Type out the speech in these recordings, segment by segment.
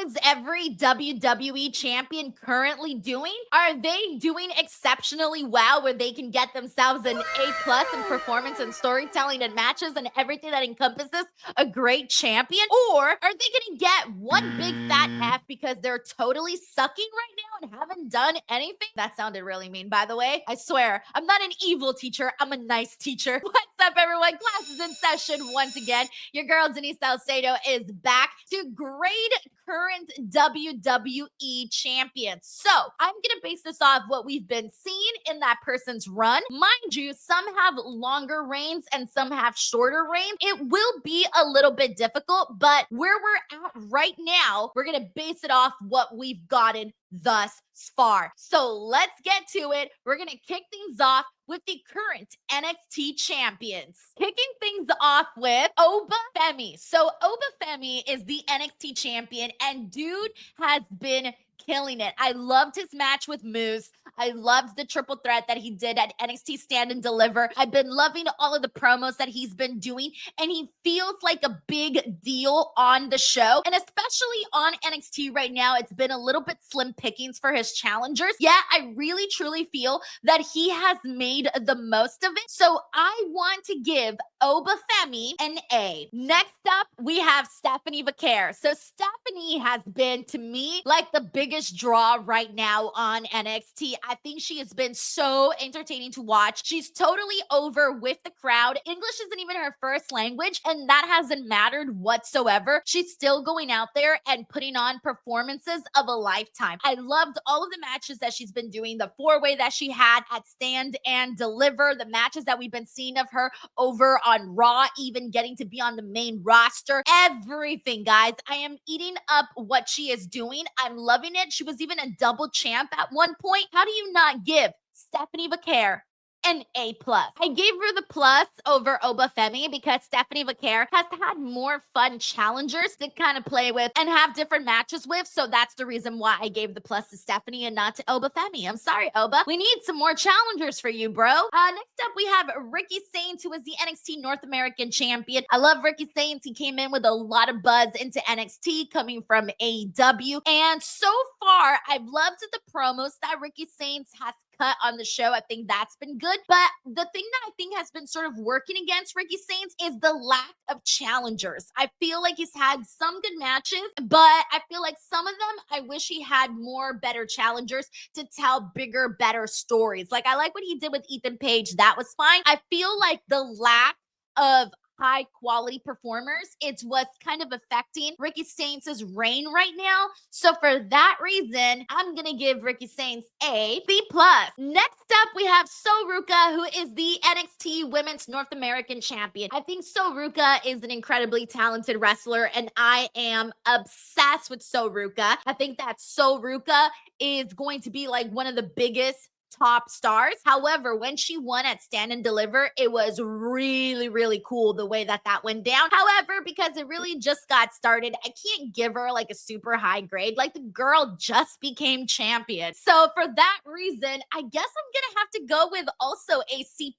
is every WWE champion currently doing? Are they doing exceptionally well where they can get themselves an A+ in performance and storytelling and matches and everything that encompasses a great champion? Or are they going to get one big fat F because they're totally sucking right now and haven't done anything? That sounded really mean, by the way. I swear, I'm not an evil teacher. I'm a nice teacher. What's up, everyone? Classes in session once again. Your girl, Denise Salcedo, is back to grade current WWE champions. So I'm going to base this off what we've been seeing in that person's run. Mind you, some have longer reigns and some have shorter reigns. It will be a little bit difficult, but where we're at right now, we're going to base it off what we've gotten thus far. So let's get to it. We're going to kick things off with the current NXT champions. Kicking things off with Oba Femi. So Oba Femi is the NXT champion, and dude has been killing it. I loved his match with Moose. I loved the triple threat that he did at NXT Stand and Deliver. I've been loving all of the promos that he's been doing, and he feels like a big deal on the show. And especially on NXT right now, it's been a little bit slim pickings for his challengers. Yeah, I really truly feel that he has made the most of it. So I want to give Oba Femi an A. Next up, we have Tiffany Vaquer. So Stephanie has been, to me, like the biggest draw right now on NXT. I think she has been so entertaining to watch. She's totally over with the crowd. English isn't even her first language, and that hasn't mattered whatsoever. She's still going out there and putting on performances of a lifetime. I loved all of the matches that she's been doing, the four-way that she had at Stand and Deliver, the matches that we've been seeing of her over on Raw, even getting to be on the main roster. Everything, guys. I am eating up what she is doing. I'm loving it. She was even a double champ at one point. How do you not give Tiffany Vaquer an A+? I gave her the plus over Oba Femi because Tiffany Vaquer has had more fun challengers to kind of play with and have different matches with. So that's the reason why I gave the plus to Stephanie and not to Oba Femi. I'm sorry, Oba. We need some more challengers for you, bro. Next up, we have Ricky Saints, who is the NXT North American champion. I love Ricky Saints. He came in with a lot of buzz into NXT coming from AEW. And so far, I've loved the promos that Ricky Saints has cut on the show. I think that's been good. But the thing that I think has been sort of working against Ricky Saints is the lack of challengers. I feel like he's had some good matches, but I feel like some of them, I wish he had more better challengers to tell bigger, better stories. Like, I like what he did with Ethan Page. That was fine. I feel like the lack of high quality performers, it's what's kind of affecting Ricky Saints' reign right now. So for that reason, I'm gonna give Ricky Saints a B+. Next up, we have Soruka, who is the NXT Women's North American Champion. I think Soruka is an incredibly talented wrestler, and I am obsessed with Soruka. I think that Soruka is going to be like one of the biggest top stars. However, when she won at Stand and Deliver, it was really, really cool the way that that went down. However, because it really just got started, I can't give her like a super high grade. Like, the girl just became champion. So for that reason, I guess I'm gonna have to go with also a C+,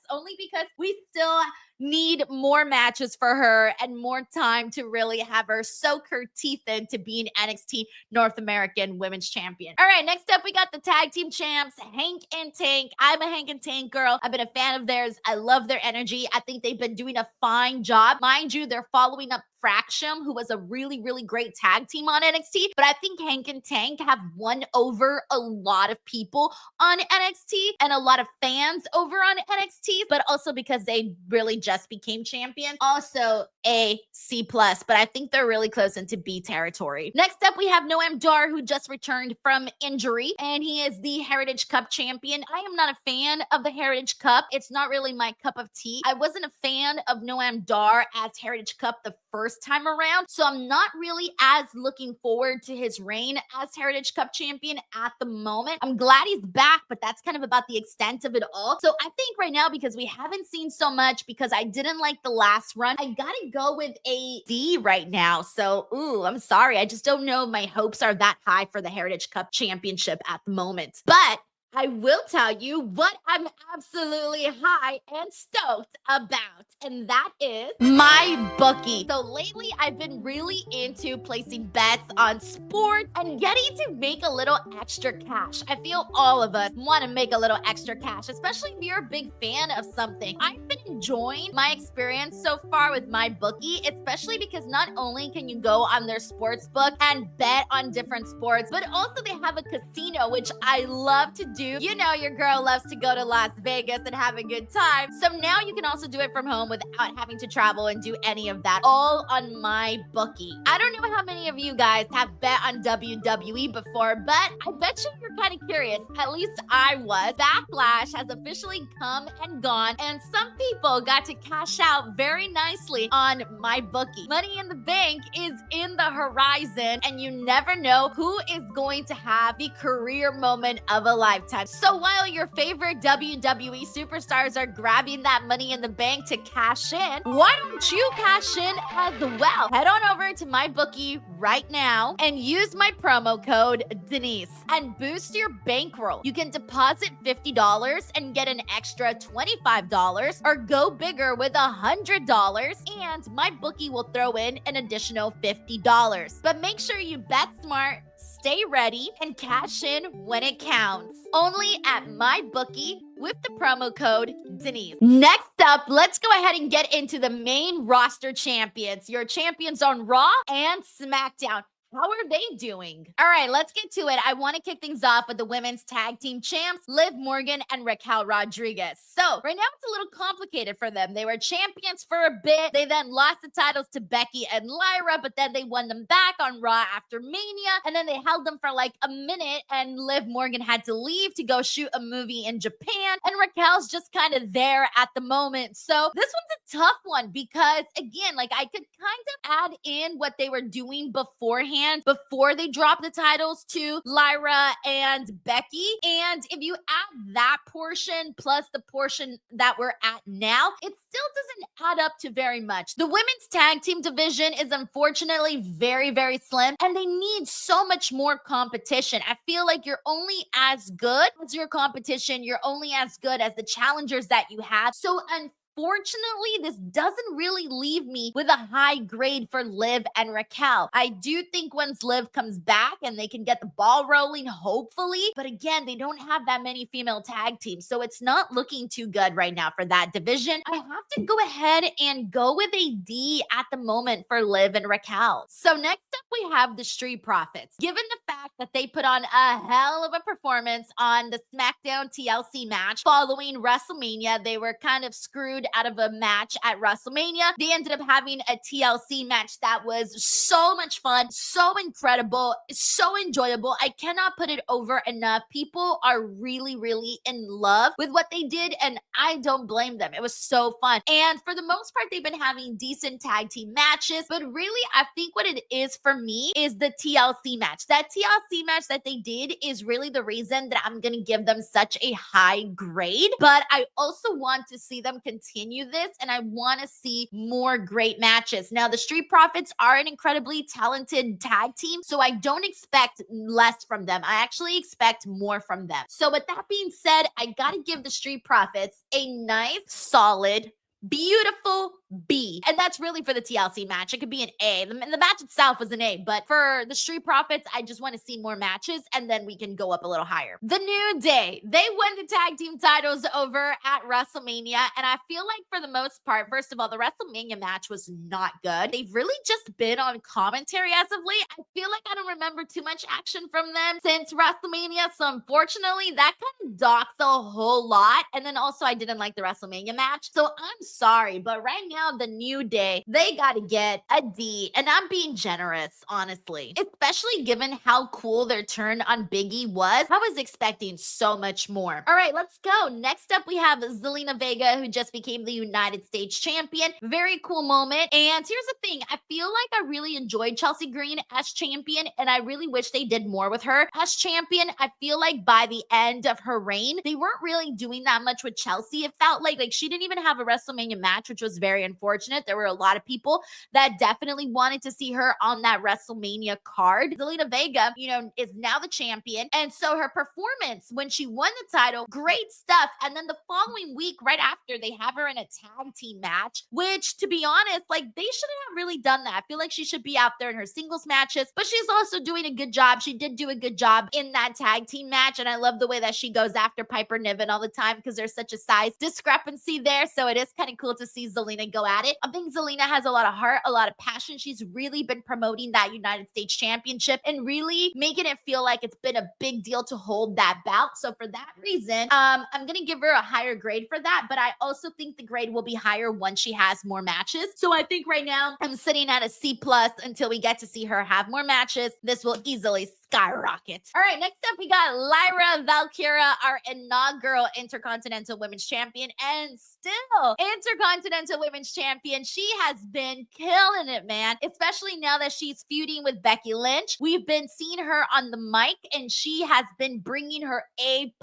only because we still need more matches for her and more time to really have her soak her teeth into being NXT North American Women's Champion. All right, next up, we got the tag team champs, Hank and Tank. I'm a Hank and Tank girl. I've been a fan of theirs. I love their energy. I think they've been doing a fine job. Mind you, they're following up Fraction, who was a really, really great tag team on NXT. But I think Hank and Tank have won over a lot of people on NXT and a lot of fans over on NXT, but also because they really just became champions. Also a C+, but I think they're really close into B territory. Next up, we have Noam Dar, who just returned from injury, and he is the Heritage Cup champion. I am not a fan of the Heritage Cup. It's not really my cup of tea. I wasn't a fan of Noam Dar as Heritage Cup the first time around, so I'm not really as looking forward to his reign as Heritage Cup champion at the moment. I'm glad he's back, but that's kind of about the extent of it all. So I think right now, because we haven't seen so much, because I didn't like the last run, I gotta go with a D right now. So, I'm sorry. I just don't know if my hopes are that high for the Heritage Cup championship at the moment. But I will tell you what I'm absolutely high and stoked about, and that is my bookie. So lately, I've been really into placing bets on sports and getting to make a little extra cash. I feel all of us want to make a little extra cash, especially if you're a big fan of something. I've been enjoying my experience so far with my bookie, especially because not only can you go on their sports book and bet on different sports, but also they have a casino, which I love to do. You know, your girl loves to go to Las Vegas and have a good time. So now you can also do it from home without having to travel and do any of that, all on my bookie. I don't know how many of you guys have bet on WWE before, but I bet you're kind of curious. At least I was. Backlash has officially come and gone, and some people got to cash out very nicely on my bookie. Money in the Bank is in the horizon, and you never know who is going to have the career moment of a lifetime. So while your favorite WWE superstars are grabbing that Money in the Bank to cash in, why don't you cash in as well? Head on over to my bookie right now and use my promo code Denise and boost your bankroll. You can deposit $50 and get an extra $25, or go bigger with $100, and my bookie will throw in an additional $50. But make sure you bet smart, stay ready, and cash in when it counts. Only at my bookie with the promo code Denise. Next up, let's go ahead and get into the main roster champions. Your champions on Raw and SmackDown. How are they doing? All right, let's get to it. I want to kick things off with the women's tag team champs, Liv Morgan and Raquel Rodriguez. So right now it's a little complicated for them. They were champions for a bit. They then lost the titles to Becky and Lyra, but then they won them back on Raw after Mania. And then they held them for like a minute, and Liv Morgan had to leave to go shoot a movie in Japan. And Raquel's just kind of there at the moment. So this one's a tough one because, again, like I could kind of add in what they were doing beforehand, before they dropped the titles to Lyra and Becky. And if you add that portion plus the portion that we're at now, it still doesn't add up to very much. The women's tag team division is unfortunately very, very slim, and they need so much more competition. I feel like you're only as good as your competition. You're only as good as the challengers that you have. So unfortunately, this doesn't really leave me with a high grade for Liv and Raquel. I do think once Liv comes back and they can get the ball rolling, hopefully, but again, they don't have that many female tag teams, so it's not looking too good right now for that division. I have to go ahead and go with a D at the moment for Liv and Raquel. So next up, we have the Street Profits. Given the fact that they put on a hell of a performance on the SmackDown TLC match following WrestleMania, they were kind of screwed out of a match at WrestleMania. They ended up having a TLC match that was so much fun, so incredible, so enjoyable. I cannot put it over enough. People are really, really in love with what they did, and I don't blame them. It was so fun. And for the most part, they've been having decent tag team matches, but really, I think what it is for me is the TLC match. That TLC match that they did is really the reason that I'm going to give them such a high grade, but I also want to see them continue this, and I want to see more great matches. Now, the Street Profits are an incredibly talented tag team, so I don't expect less from them. I actually expect more from them. So with that being said, I gotta give the Street Profits a nice, solid, beautiful B. And that's really for the TLC match. It could be an A. The match itself was an A, but for the Street Profits, I just want to see more matches, and then we can go up a little higher. The New Day, they won the tag team titles over at WrestleMania, and I feel like for the most part, first of all, the WrestleMania match was not good. They've really just been on commentary as of late. I feel like I don't remember too much action from them since WrestleMania, so unfortunately, that kind of docks a whole lot. And then also, I didn't like the WrestleMania match, so I'm sorry, but right now, the New Day, they gotta get a D, and I'm being generous, honestly, especially given how cool their turn on Big E was. I was expecting so much more. All right, let's go. Next up, we have Zelina Vega, who just became the United States champion. Very cool moment. And here's the thing, I feel like I really enjoyed Chelsea Green as champion, and I really wish they did more with her as champion. I feel like by the end of her reign, they weren't really doing that much with Chelsea. It felt like she didn't even have a WrestleMania WrestleMania match, which was very unfortunate. There were a lot of people that definitely wanted to see her on that WrestleMania card. Zelina Vega, is now the champion. And so her performance when she won the title, great stuff. And then the following week, right after, they have her in a tag team match, which, to be honest, like, they shouldn't have really done that. I feel like she should be out there in her singles matches, but she's also doing a good job. She did do a good job in that tag team match. And I love the way that she goes after Piper Niven all the time because there's such a size discrepancy there. So it is kind of cool to see Zelina go at it. I think Zelina has a lot of heart, a lot of passion. She's really been promoting that United States Championship and really making it feel like it's been a big deal to hold that belt. So for that reason, I'm going to give her a higher grade for that. But I also think the grade will be higher once she has more matches. So I think right now I'm sitting at a C+ until we get to see her have more matches. This will easily skyrocket. All right, next up we got Lyra Valkyra, our inaugural Intercontinental Women's Champion, and still Intercontinental Women's Champion. She has been killing it, man, especially now that she's feuding with Becky Lynch. We've been seeing her on the mic, and she has been bringing her A+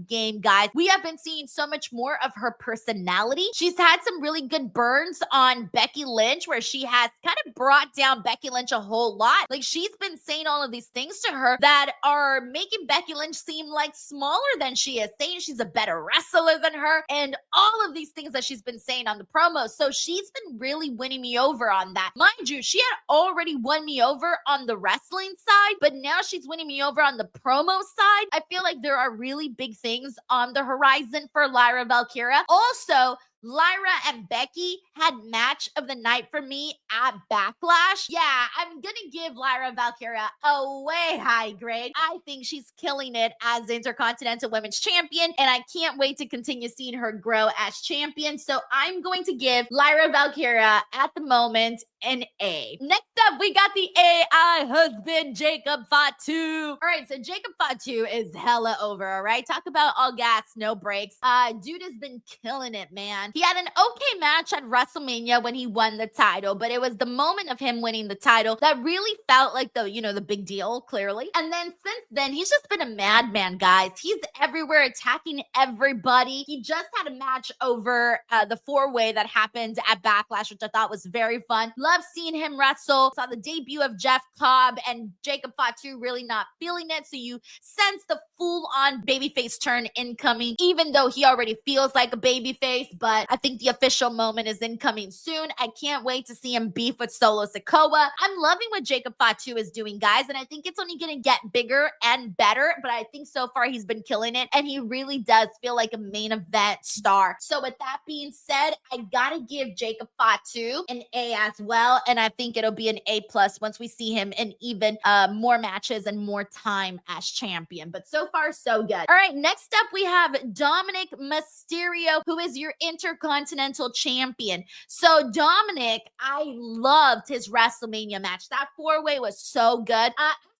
game, guys. We have been seeing so much more of her personality. She's had some really good burns on Becky Lynch, where she has kind of brought down Becky Lynch a whole lot. Like, she's been saying all of these things to her that are making Becky Lynch seem like smaller than she is, saying she's a better wrestler than her, and all of these things that she's been saying on the promos. So she's been really winning me over on that. Mind you, she had already won me over on the wrestling side, but now she's winning me over on the promo side. I feel like there are really big things on the horizon for Lyra Valkyra. Also, Lyra and Becky had match of the night for me at Backlash. Yeah, I'm gonna give Lyra Valkyra a way high grade. I think she's killing it as Intercontinental Women's Champion, and I can't wait to continue seeing her grow as champion. So I'm going to give Lyra Valkyra at the moment an A. Next up, we got the AI husband, Jacob Fatu. All right, so Jacob Fatu is hella over, all right? Talk about all gas, no brakes. Dude has been killing it, man. He had an okay match at WrestleMania when he won the title, but it was the moment of him winning the title that really felt like the big deal, clearly. And then since then, he's just been a madman, guys. He's everywhere, attacking everybody. He just had a match over the 4-way that happened at Backlash, which I thought was very fun. Love seeing him wrestle. Saw the debut of Jeff Cobb and Jacob Fatu really not feeling it. So you sense the full-on babyface turn incoming, even though he already feels like a babyface. But I think the official moment is incoming soon. I can't wait to see him beef with Solo Sikoa. I'm loving what Jacob Fatu is doing, guys, and I think it's only going to get bigger and better. But I think so far he's been killing it, and he really does feel like a main event star. So with that being said, I gotta give Jacob Fatu an A as well, and I think it'll be an A+ once we see him in even more matches and more time as champion. But so far, so good. All right, next up we have Dominik Mysterio, who is your Intercontinental Champion. So Dominik, I loved his WrestleMania match. That 4-way was so good.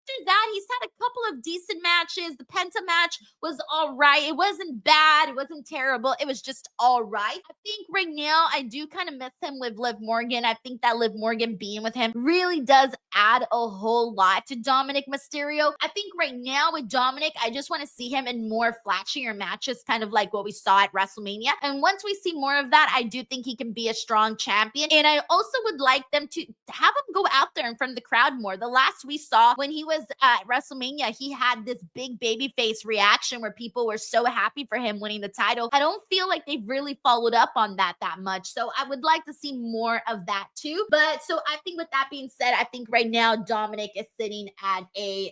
After that, he's had a couple of decent matches. The Penta match was all right. It wasn't bad. It wasn't terrible. It was just all right. I think right now I do kind of miss him with Liv Morgan. I think that Liv Morgan being with him really does add a whole lot to Dominik Mysterio. I think right now with Dominik, I just want to see him in more flashier matches, kind of like what we saw at WrestleMania. And once we see more of that, I do think he can be a strong champion. And I also would like them to have him go out there in front of the crowd more. The last we saw when he was at WrestleMania, he had this big babyface reaction where people were so happy for him winning the title. I don't feel like they've really followed up on that much. So I would like to see more of that too. But so I think with that being said, I think right now Dominik is sitting at a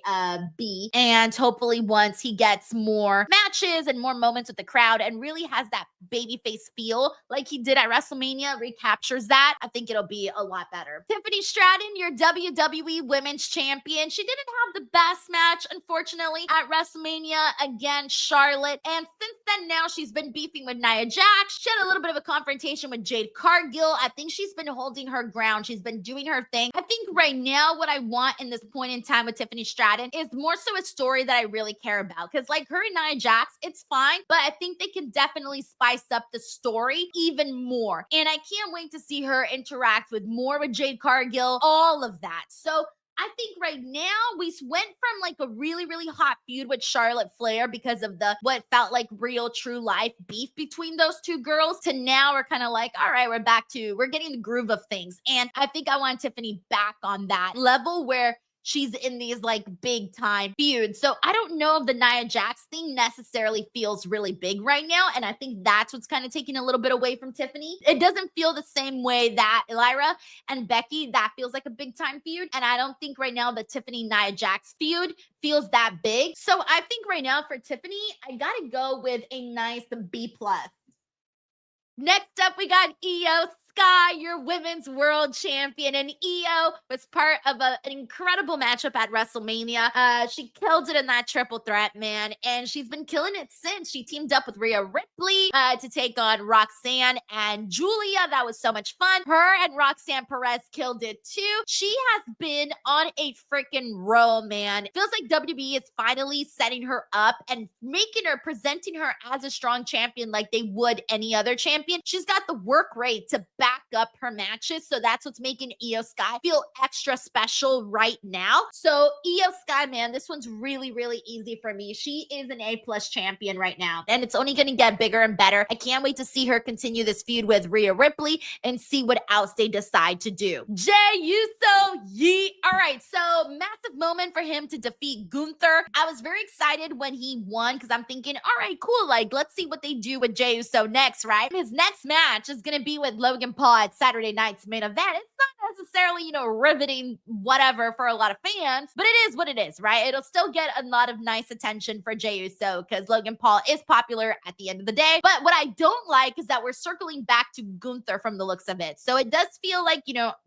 B. And hopefully once he gets more matches and more moments with the crowd and really has that babyface feel like he did at WrestleMania, recaptures that, I think it'll be a lot better. Tiffany Stratton, your WWE Women's Champion. She didn't have the best match, unfortunately, at WrestleMania against Charlotte. And since then, now she's been beefing with Nia Jax. She had a little bit of a confrontation with Jade Cargill. I think she's been holding her ground. She's been doing her thing. I think right now what I want in this point in time with Tiffany Stratton is more so a story that I really care about. Because like her and Nia Jax, it's fine, but I think they can definitely spice up the story even more. And I can't wait to see her interact with more with Jade Cargill, all of that. So I think right now we went from like a really, really hot feud with Charlotte Flair because of the what felt like real, true life beef between those two girls to now we're kind of like, all right, we're getting the groove of things. And I think I want Tiffany back on that level where she's in these like big time feuds. So I don't know if the Nia Jax thing necessarily feels really big right now. And I think that's what's kind of taking a little bit away from Tiffany. It doesn't feel the same way that Lyra and Becky, that feels like a big time feud. And I don't think right now the Tiffany Nia Jax feud feels that big. So I think right now for Tiffany, I gotta go with a nice B plus. Next up, we got Iyo Sky, your women's world champion. And Iyo was part of an incredible matchup at WrestleMania. She killed it in that triple threat, man. And she's been killing it since. She teamed up with Rhea Ripley to take on Roxanne and Julia. That was so much fun. Her and Roxanne Perez killed it too. She has been on a freaking roll, man. It feels like WWE is finally setting her up and presenting her as a strong champion like they would any other champion. She's got the work rate to back up her matches. So that's what's making Iyo Sky feel extra special right now. So Iyo Sky, man, this one's really, really easy for me. She is an A+ champion right now, and it's only going to get bigger and better. I can't wait to see her continue this feud with Rhea Ripley and see what else they decide to do. Jey Uso, yeet. All right, so massive moment for him to defeat Gunther. I was very excited when he won because I'm thinking, all right, cool. Like, let's see what they do with Jey Uso next, right? His next match is going to be with Logan Paul at Saturday night's main event. It's not necessarily, riveting whatever for a lot of fans, but it is what it is, right? It'll still get a lot of nice attention for Jey Uso because Logan Paul is popular at the end of the day. But what I don't like is that we're circling back to Gunther from the looks of it. So it does feel like,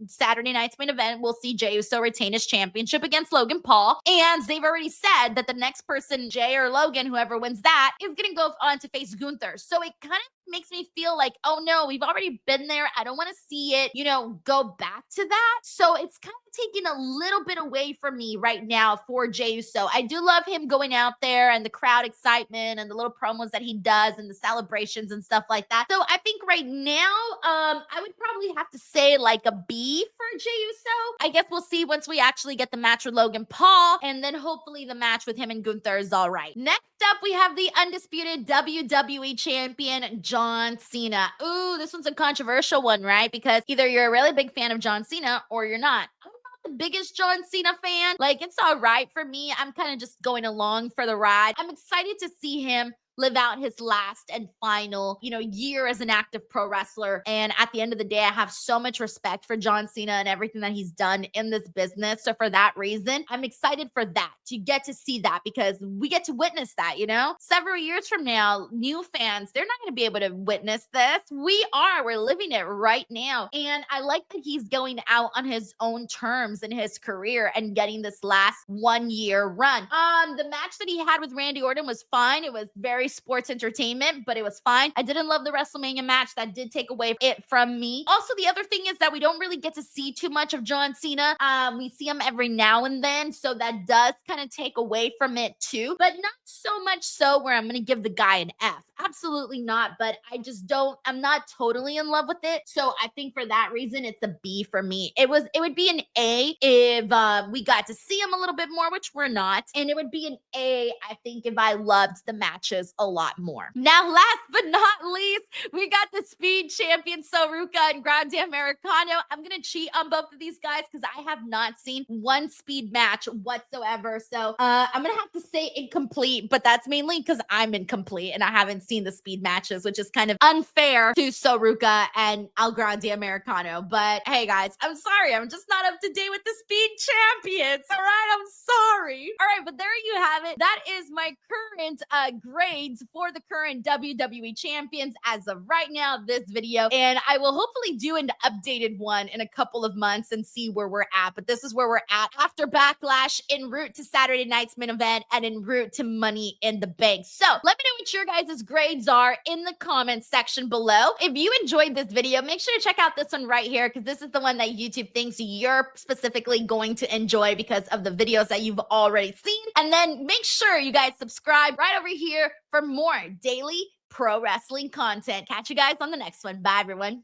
Saturday night's main event, we'll see Jey Uso retain his championship against Logan Paul. And they've already said that the next person, Jey or Logan, whoever wins that, is going to go on to face Gunther. So it kind of makes me feel like, oh no, we've already been there. I don't want to see it, go back to that. So it's kind of taking a little bit away from me right now for Jey Uso. I do love him going out there and the crowd excitement and the little promos that he does and the celebrations and stuff like that. So I think right now, I would probably have to say like a B for Jey Uso. I guess we'll see once we actually get the match with Logan Paul, and then hopefully the match with him and Gunther is all right. Next up, we have the undisputed WWE champion, John Cena. Ooh, this one's a controversial one, right? Because either you're a really big fan of John Cena or you're not. I'm not the biggest John Cena fan. Like, it's all right for me. I'm kind of just going along for the ride. I'm excited to see him live out his last and final, year as an active pro wrestler. And at the end of the day, I have so much respect for John Cena and everything that he's done in this business. So for that reason, I'm excited for that, to get to see that, because we get to witness that, several years from now, new fans, they're not going to be able to witness this. We're living it right now. And I like that he's going out on his own terms in his career and getting this last 1 year run. The match that he had with Randy Orton was fine. It was very sports entertainment, but it was fine. I didn't love the WrestleMania match. That did take away it from me. Also, the other thing is that we don't really get to see too much of John Cena. We see him every now and then, so that does kind of take away from it too, but not so much so where I'm going to give the guy an F. Absolutely not, but I'm not totally in love with it. So I think for that reason, it's a B for me. It would be an A if we got to see him a little bit more, which we're not. And it would be an A, I think, if I loved the matches a lot more. Now, last but not least, we got the Speed champion, Soruka and Grande Americano. I'm going to cheat on both of these guys because I have not seen one Speed match whatsoever. So I'm going to have to say incomplete, but that's mainly because I'm incomplete and I haven't seen the Speed matches, which is kind of unfair to Soruka and El Grande Americano. But hey, guys, I'm sorry. I'm just not up to date with the Speed champions. All right. I'm sorry. All right. But there you have it. That is my current grades for the current WWE champions as of right now, this video. And I will hopefully do an updated one in a couple of months and see where we're at. But this is where we're at after Backlash, en route to Saturday night's main event, and en route to Money in the Bank. So let me know what your guys' grades are in the comments section below. If you enjoyed this video, make sure to check out this one right here, because this is the one that YouTube thinks you're specifically going to enjoy because of the videos that you've already seen. And then make sure you guys subscribe right over here for more daily pro wrestling content. Catch you guys on the next one. Bye, everyone.